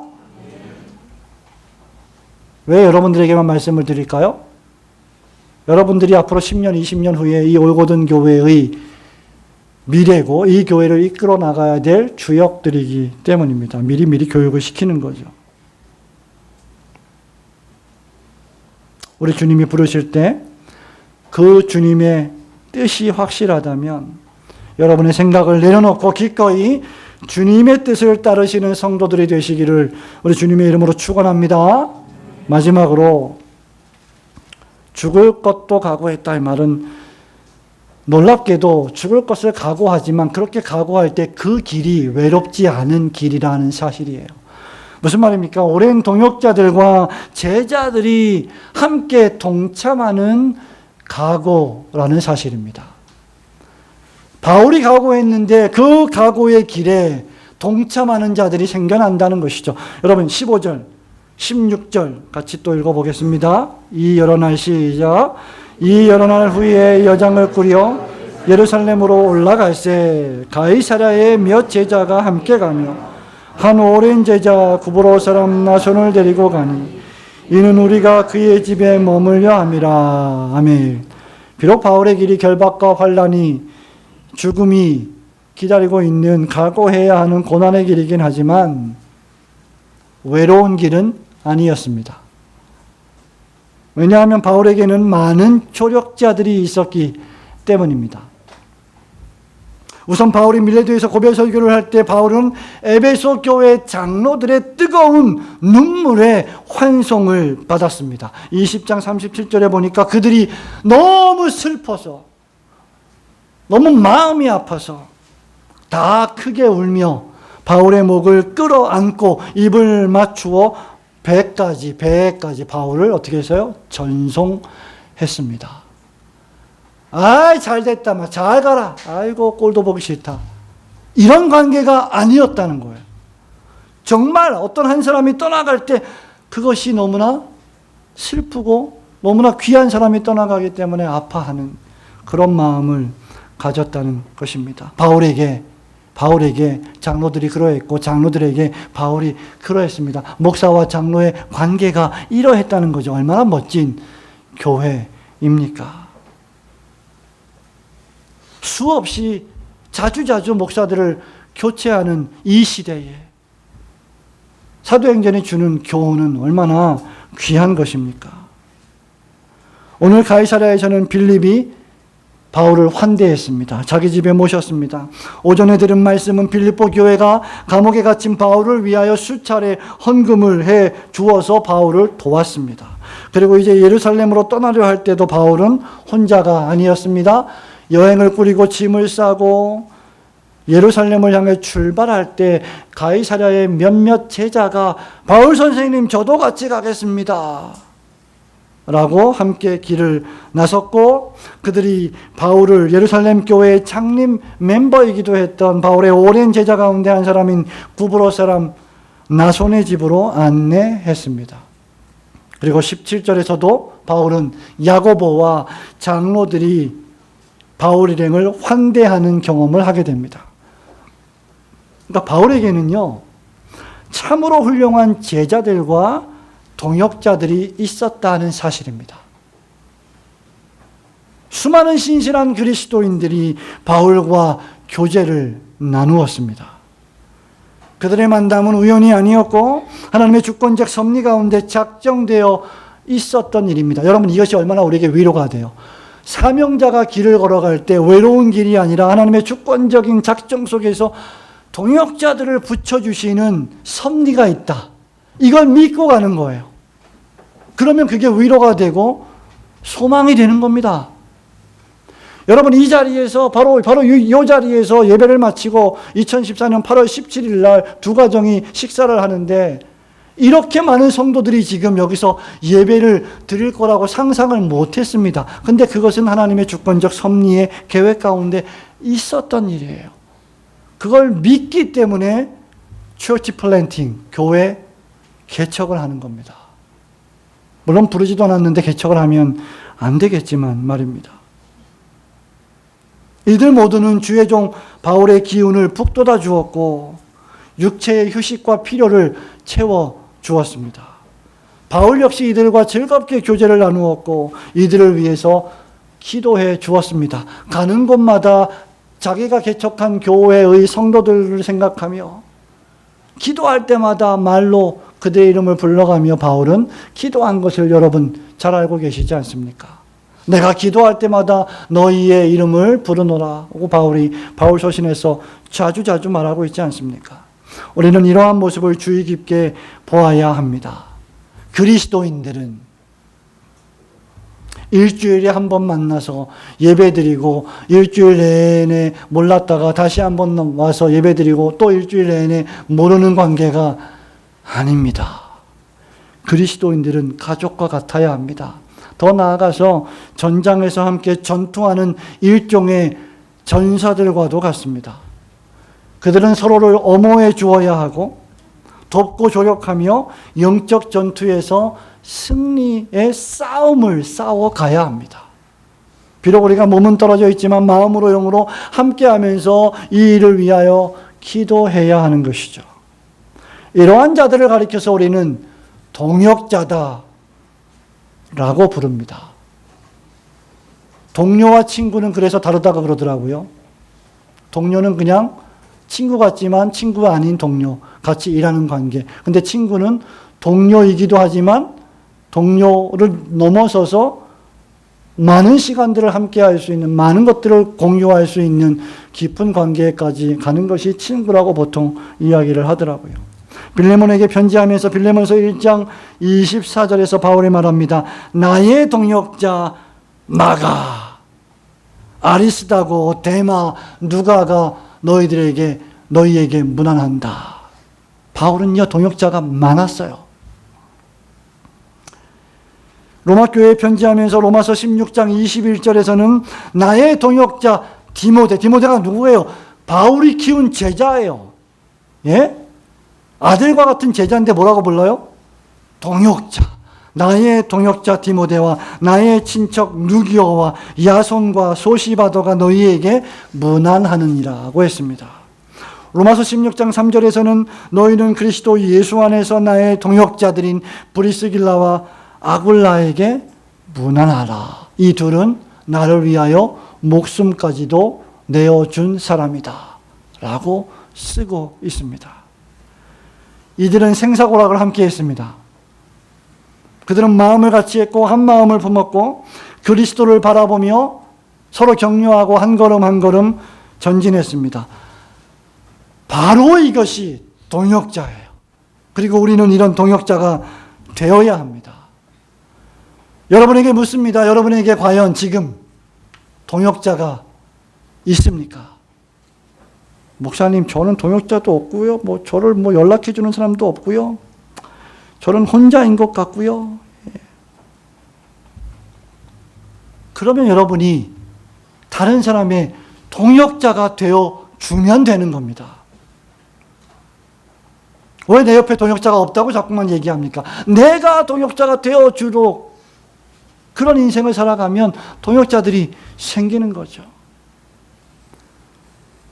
A: 왜 여러분들에게만 말씀을 드릴까요? 여러분들이 앞으로 10년, 20년 후에 이 올고든 교회의 미래고 이 교회를 이끌어 나가야 될 주역들이기 때문입니다. 미리미리 교육을 시키는 거죠. 우리 주님이 부르실 때 그 주님의 뜻이 확실하다면 여러분의 생각을 내려놓고 기꺼이 주님의 뜻을 따르시는 성도들이 되시기를 우리 주님의 이름으로 축원합니다. 마지막으로 죽을 것도 각오했다 이 말은 놀랍게도 죽을 것을 각오하지만 그렇게 각오할 때 그 길이 외롭지 않은 길이라는 사실이에요. 무슨 말입니까? 오랜 동역자들과 제자들이 함께 동참하는 각오라는 사실입니다. 바울이 각오했는데 그 각오의 길에 동참하는 자들이 생겨난다는 것이죠. 여러분 15절, 16절 같이 또 읽어보겠습니다. 이 여러 날 시작. 이 여러 날 후에 여장을 꾸려 예루살렘으로 올라갈새 가이사랴의 몇 제자가 함께 가며 한 오랜 제자 구브로 사람 나손을 데리고 가니 이는 우리가 그의 집에 머물려 함이라. 아멘. 비록 바울의 길이 결박과 환난이 죽음이 기다리고 있는 각오해야 하는 고난의 길이긴 하지만 외로운 길은 아니었습니다. 왜냐하면 바울에게는 많은 조력자들이 있었기 때문입니다. 우선 바울이 밀레도에서 고별 설교를 할 때 바울은 에베소 교회 장로들의 뜨거운 눈물의 환송을 받았습니다. 20장 37절에 보니까 그들이 너무 슬퍼서 너무 마음이 아파서 다 크게 울며 바울의 목을 끌어안고 입을 맞추어 배까지 바울을 어떻게 했어요? 전송했습니다. 아이 잘됐다, 잘 가라, 아이고 꼴도 보기 싫다, 이런 관계가 아니었다는 거예요. 정말 어떤 한 사람이 떠나갈 때 그것이 너무나 슬프고 너무나 귀한 사람이 떠나가기 때문에 아파하는 그런 마음을 가졌다는 것입니다. 바울에게 장로들이 그러했고 장로들에게 바울이 그러했습니다. 목사와 장로의 관계가 이러했다는 거죠. 얼마나 멋진 교회입니까? 수없이 자주자주 목사들을 교체하는 이 시대에 사도행전이 주는 교훈은 얼마나 귀한 것입니까? 오늘 가이사랴에서는 빌립이 바울을 환대했습니다. 자기 집에 모셨습니다. 오전에 들은 말씀은 빌립보 교회가 감옥에 갇힌 바울을 위하여 수차례 헌금을 해 주어서 바울을 도왔습니다. 그리고 이제 예루살렘으로 떠나려 할 때도 바울은 혼자가 아니었습니다. 여행을 꾸리고 짐을 싸고 예루살렘을 향해 출발할 때 가이사랴의 몇몇 제자가 바울 선생님 저도 같이 가겠습니다 라고 함께 길을 나섰고, 그들이 바울을 예루살렘 교회의 창립 멤버이기도 했던 바울의 오랜 제자 가운데 한 사람인 구브로 사람 나손의 집으로 안내했습니다. 그리고 17절에서도 바울은 야고보와 장로들이 바울 일행을 환대하는 경험을 하게 됩니다. 그러니까 바울에게는요, 참으로 훌륭한 제자들과 동역자들이 있었다는 사실입니다. 수많은 신실한 그리스도인들이 바울과 교제를 나누었습니다. 그들의 만남은 우연이 아니었고 하나님의 주권적 섭리 가운데 작정되어 있었던 일입니다. 여러분, 이것이 얼마나 우리에게 위로가 돼요. 사명자가 길을 걸어갈 때 외로운 길이 아니라 하나님의 주권적인 작정 속에서 동역자들을 붙여주시는 섭리가 있다. 이걸 믿고 가는 거예요. 그러면 그게 위로가 되고 소망이 되는 겁니다. 여러분, 이 자리에서 바로 이 자리에서 예배를 마치고 2014년 8월 17일 날 두 가정이 식사를 하는데 이렇게 많은 성도들이 지금 여기서 예배를 드릴 거라고 상상을 못했습니다. 근데 그것은 하나님의 주권적 섭리의 계획 가운데 있었던 일이에요. 그걸 믿기 때문에 처치 플랜팅, 교회 개척을 하는 겁니다. 물론 부르지도 않았는데 개척을 하면 안 되겠지만 말입니다. 이들 모두는 주의 종 바울의 기운을 북돋아 주었고 육체의 휴식과 필요를 채워 주었습니다. 바울 역시 이들과 즐겁게 교제를 나누었고 이들을 위해서 기도해 주었습니다. 가는 곳마다 자기가 개척한 교회의 성도들을 생각하며 기도할 때마다 말로 그들의 이름을 불러가며 바울은 기도한 것을 여러분 잘 알고 계시지 않습니까? 내가 기도할 때마다 너희의 이름을 부르노라 하고 바울이 바울 서신에서 자주자주 말하고 있지 않습니까? 우리는 이러한 모습을 주의 깊게 보아야 합니다. 그리스도인들은 일주일에 한 번 만나서 예배드리고 일주일 내내 몰랐다가 다시 한 번 와서 예배드리고 또 일주일 내내 모르는 관계가 아닙니다. 그리스도인들은 가족과 같아야 합니다. 더 나아가서 전장에서 함께 전투하는 일종의 전사들과도 같습니다. 그들은 서로를 엄호해 주어야 하고 돕고 조력하며 영적 전투에서 승리의 싸움을 싸워가야 합니다. 비록 우리가 몸은 떨어져 있지만 마음으로 영으로 함께하면서 이 일을 위하여 기도해야 하는 것이죠. 이러한 자들을 가리켜서 우리는 동역자다라고 부릅니다. 동료와 친구는 그래서 다르다고 그러더라고요. 동료는 그냥 친구 같지만 친구가 아닌 동료, 같이 일하는 관계. 근데 친구는 동료이기도 하지만 동료를 넘어서서 많은 시간들을 함께 할 수 있는, 많은 것들을 공유할 수 있는 깊은 관계까지 가는 것이 친구라고 보통 이야기를 하더라고요. 빌레몬에게 편지하면서 빌레몬서 1장 24절에서 바울이 말합니다. 나의 동역자 마가, 아리스다고, 데마, 누가가 너희에게 문안한다. 바울은요, 동역자가 많았어요. 로마 교회에 편지하면서 로마서 16장 21절에서는 나의 동역자 디모데가 누구예요? 바울이 키운 제자예요. 예? 아들과 같은 제자인데 뭐라고 불러요? 동역자. 나의 동역자 디모데와 나의 친척 누기오와 야손과 소시바도가 너희에게 문안하느니라고 했습니다. 로마서 16장 3절에서는 너희는 그리스도 예수 안에서 나의 동역자들인 브리스길라와 아굴라에게 문안하라. 이 둘은 나를 위하여 목숨까지도 내어준 사람이다 라고 쓰고 있습니다. 이들은 생사고락을 함께 했습니다. 그들은 마음을 같이 했고 한 마음을 품었고 그리스도를 바라보며 서로 격려하고 한 걸음 한 걸음 전진했습니다. 바로 이것이 동역자예요. 그리고 우리는 이런 동역자가 되어야 합니다. 여러분에게 묻습니다. 여러분에게 과연 지금 동역자가 있습니까? 목사님, 저는 동역자도 없고요. 저를 연락해 주는 사람도 없고요. 저는 혼자인 것 같고요. 그러면 여러분이 다른 사람의 동역자가 되어 주면 되는 겁니다. 왜 내 옆에 동역자가 없다고 자꾸만 얘기합니까? 내가 동역자가 되어 주도록 그런 인생을 살아가면 동역자들이 생기는 거죠.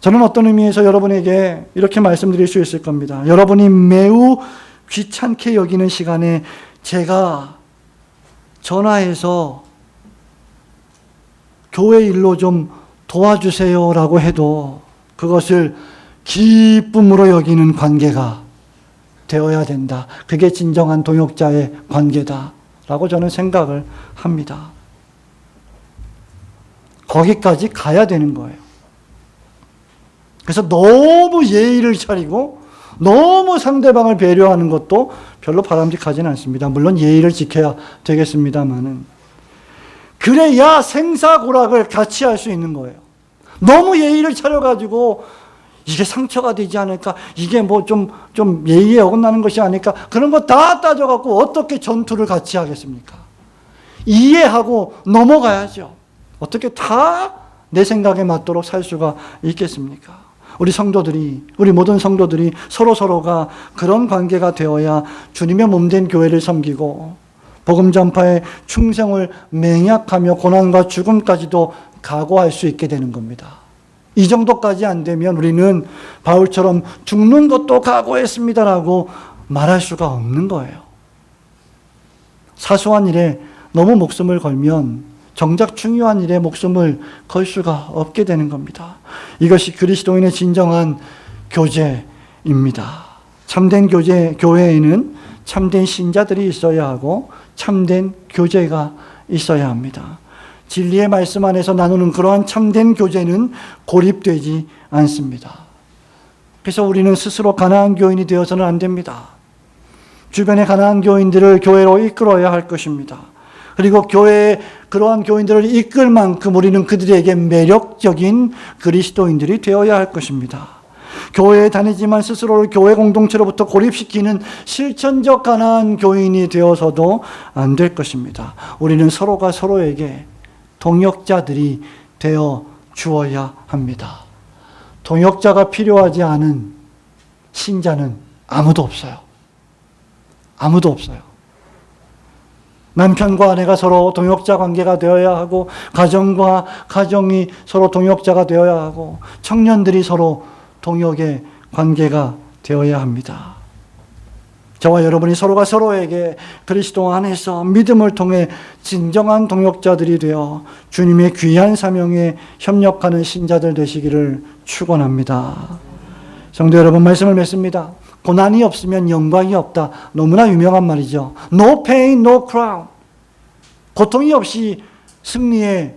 A: 저는 어떤 의미에서 여러분에게 이렇게 말씀드릴 수 있을 겁니다. 여러분이 매우 귀찮게 여기는 시간에 제가 전화해서 교회 일로 좀 도와주세요라고 해도 그것을 기쁨으로 여기는 관계가 되어야 된다. 그게 진정한 동역자의 관계다라고 저는 생각을 합니다. 거기까지 가야 되는 거예요. 그래서 너무 예의를 차리고 너무 상대방을 배려하는 것도 별로 바람직하지는 않습니다. 물론 예의를 지켜야 되겠습니다만은 그래야 생사고락을 같이 할 수 있는 거예요. 너무 예의를 차려가지고 이게 상처가 되지 않을까? 이게 좀 예의에 어긋나는 것이 아닐까? 그런 거 다 따져갖고 어떻게 전투를 같이 하겠습니까? 이해하고 넘어가야죠. 어떻게 다 내 생각에 맞도록 살 수가 있겠습니까? 우리 모든 성도들이 서로가 그런 관계가 되어야 주님의 몸된 교회를 섬기고 복음 전파의 충성을 맹약하며 고난과 죽음까지도 각오할 수 있게 되는 겁니다. 이 정도까지 안 되면 우리는 바울처럼 죽는 것도 각오했습니다라고 말할 수가 없는 거예요. 사소한 일에 너무 목숨을 걸면 정작 중요한 일에 목숨을 걸 수가 없게 되는 겁니다. 이것이 그리스도인의 진정한 교제입니다. 참된 교회에는 참된 신자들이 있어야 하고 참된 교제가 있어야 합니다. 진리의 말씀 안에서 나누는 그러한 참된 교제는 고립되지 않습니다. 그래서 우리는 스스로 가나안 교인이 되어서는 안 됩니다. 주변의 가나안 교인들을 교회로 이끌어야 할 것입니다. 그리고 교회에 그러한 교인들을 이끌 만큼 우리는 그들에게 매력적인 그리스도인들이 되어야 할 것입니다. 교회에 다니지만 스스로를 교회 공동체로부터 고립시키는 실천적 가나안 교인이 되어서도 안 될 것입니다. 우리는 서로가 서로에게 동역자들이 되어 주어야 합니다. 동역자가 필요하지 않은 신자는 아무도 없어요. 아무도 없어요. 남편과 아내가 서로 동역자 관계가 되어야 하고, 가정과 가정이 서로 동역자가 되어야 하고, 청년들이 서로 동역의 관계가 되어야 합니다. 저와 여러분이 서로가 서로에게 그리스도 안에서 믿음을 통해 진정한 동역자들이 되어 주님의 귀한 사명에 협력하는 신자들 되시기를 축원합니다. 성도 여러분, 말씀을 맺습니다. 고난이 없으면 영광이 없다. 너무나 유명한 말이죠. No pain, no crown. 고통이 없이 승리의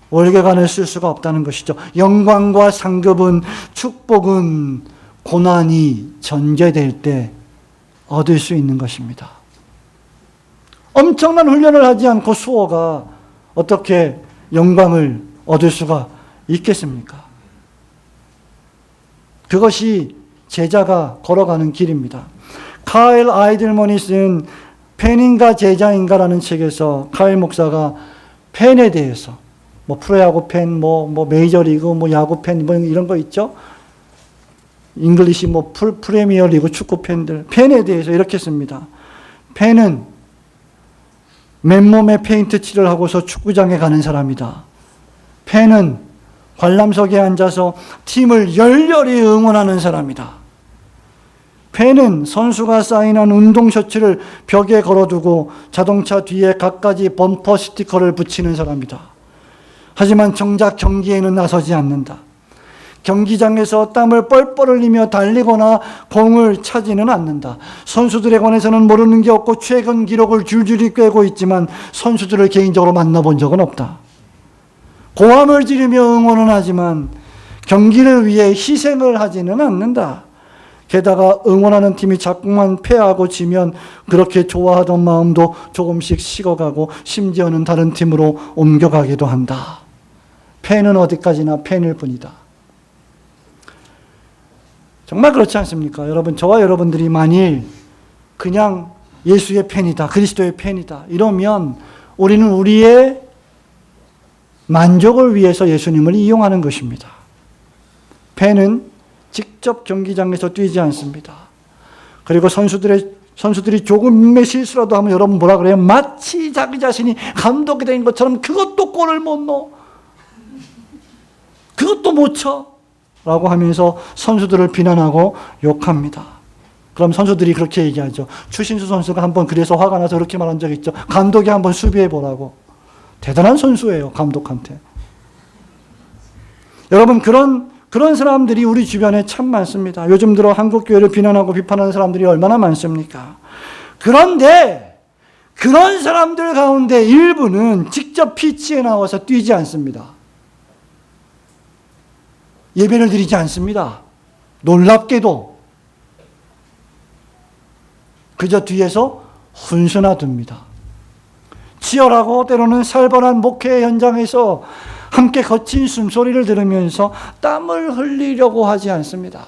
A: 월계관을 쓸 수가 없다는 것이죠. 영광과 상급은, 축복은 고난이 전제될 때 얻을 수 있는 것입니다. 엄청난 훈련을 하지 않고 수호가 어떻게 영광을 얻을 수가 있겠습니까? 그것이 제자가 걸어가는 길입니다. 카일 아이들먼이 쓴 팬인가 제자인가라는 책에서 카일 목사가 팬에 대해서, 프로야구 팬, 메이저리그, 야구 팬, 이런 거 있죠? 잉글리시 프리미어리그 축구 팬들, 팬에 대해서 이렇게 씁니다. 팬은 맨몸에 페인트 칠을 하고서 축구장에 가는 사람이다. 팬은 관람석에 앉아서 팀을 열렬히 응원하는 사람이다. 팬은 선수가 사인한 운동 셔츠를 벽에 걸어두고 자동차 뒤에 갖가지 범퍼 스티커를 붙이는 사람이다. 하지만 정작 경기에는 나서지 않는다. 경기장에서 땀을 뻘뻘 흘리며 달리거나 공을 차지는 않는다. 선수들에 관해서는 모르는 게 없고 최근 기록을 줄줄이 꿰고 있지만 선수들을 개인적으로 만나본 적은 없다. 고함을 지르며 응원은 하지만 경기를 위해 희생을 하지는 않는다. 게다가 응원하는 팀이 자꾸만 패하고 지면 그렇게 좋아하던 마음도 조금씩 식어가고 심지어는 다른 팀으로 옮겨가기도 한다. 팬은 어디까지나 팬일 뿐이다. 정말 그렇지 않습니까? 여러분, 저와 여러분들이 만일 그냥 예수의 팬이다, 그리스도의 팬이다 이러면 우리는 우리의 만족을 위해서 예수님을 이용하는 것입니다. 팬은 직접 경기장에서 뛰지 않습니다. 그리고 선수들이 조금의 실수라도 하면 여러분 뭐라 그래요? 마치 자기 자신이 감독이 된 것처럼 그것도 골을 못 넣어, 그것도 못 쳐 라고 하면서 선수들을 비난하고 욕합니다. 그럼 선수들이 그렇게 얘기하죠. 추신수 선수가 한번 그래서 화가 나서 그렇게 말한 적이 있죠. 감독이 한번 수비해 보라고. 대단한 선수예요, 감독한테. 여러분, 그런 사람들이 우리 주변에 참 많습니다. 요즘 들어 한국 교회를 비난하고 비판하는 사람들이 얼마나 많습니까? 그런데 그런 사람들 가운데 일부는 직접 피치에 나와서 뛰지 않습니다. 예배를 드리지 않습니다. 놀랍게도 그저 뒤에서 훈수나 둡니다. 치열하고 때로는 살벌한 목회 현장에서 함께 거친 숨소리를 들으면서 땀을 흘리려고 하지 않습니다.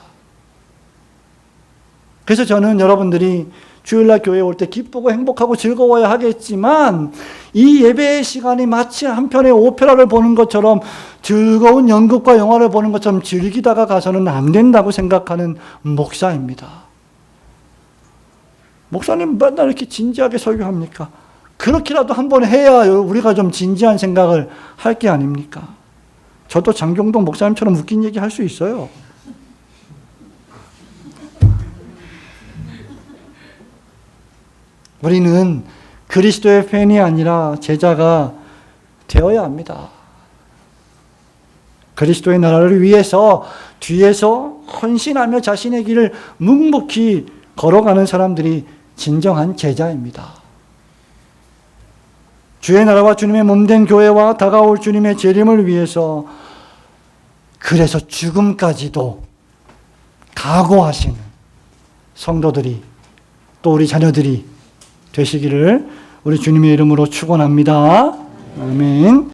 A: 그래서 저는 여러분들이 주일날 교회에 올 때 기쁘고 행복하고 즐거워야 하겠지만 이 예배의 시간이 마치 한편의 오페라를 보는 것처럼 즐거운 연극과 영화를 보는 것처럼 즐기다가 가서는 안 된다고 생각하는 목사입니다. 목사님 맨날 이렇게 진지하게 설교합니까? 그렇게라도 한번 해야 우리가 좀 진지한 생각을 할 게 아닙니까? 저도 장경동 목사님처럼 웃긴 얘기 할 수 있어요. 우리는 그리스도의 팬이 아니라 제자가 되어야 합니다. 그리스도의 나라를 위해서 뒤에서 헌신하며 자신의 길을 묵묵히 걸어가는 사람들이 진정한 제자입니다. 주의 나라와 주님의 몸된 교회와 다가올 주님의 재림을 위해서 그래서 죽음까지도 각오하시는 성도들이 또 우리 자녀들이 되시기를 우리 주님의 이름으로 축원합니다. 아멘.